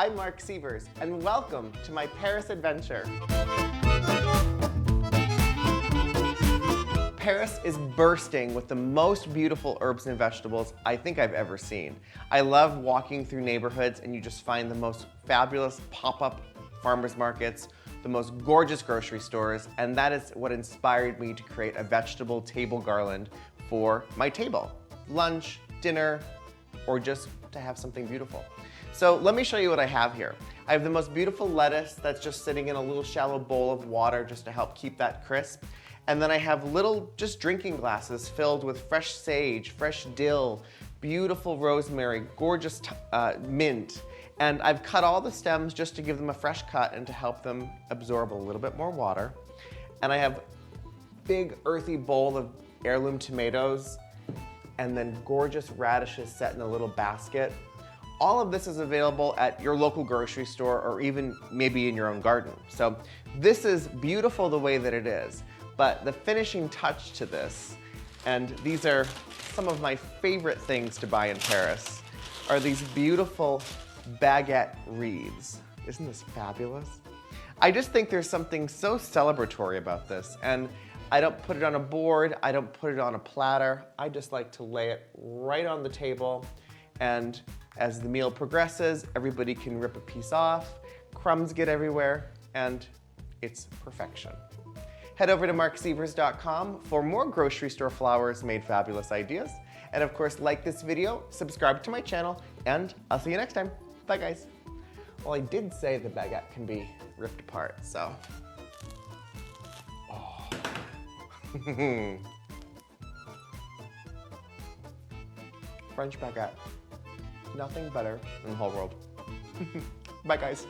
I'm Marc Sievers, and welcome to my Paris adventure. Paris is bursting with the most beautiful herbs and vegetables I think I've ever seen. I love walking through neighborhoods and you just find the most fabulous pop-up farmers markets, the most gorgeous grocery stores, and that is what inspired me to create a vegetable table garland for my table. Lunch, dinner, or just to have something beautiful. So let me show you what I have here. I have the most beautiful lettuce that's just sitting in a little shallow bowl of water just to help keep that crisp. And then I have little just drinking glasses filled with fresh sage, fresh dill, beautiful rosemary, gorgeous mint. And I've cut all the stems just to give them a fresh cut and to help them absorb a little bit more water. And I have a big earthy bowl of heirloom tomatoes and then gorgeous radishes set in a little basket. All of this is available at your local grocery store or even maybe in your own garden. So this is beautiful the way that it is. But the finishing touch to this, and these are some of my favorite things to buy in Paris, are these beautiful baguette wreaths. Isn't this fabulous? I just think there's something so celebratory about this, and I don't put it on a board, I don't put it on a platter, I just like to lay it right on the table, and as the meal progresses, everybody can rip a piece off, crumbs get everywhere, and it's perfection. Head over to marcsievers.com for more grocery store flowers made fabulous ideas. And of course, like this video, subscribe to my channel, and I'll see you next time. Bye guys. Well, I did say the baguette can be ripped apart, so. Oh. French baguette. Nothing better in the whole world. Bye guys.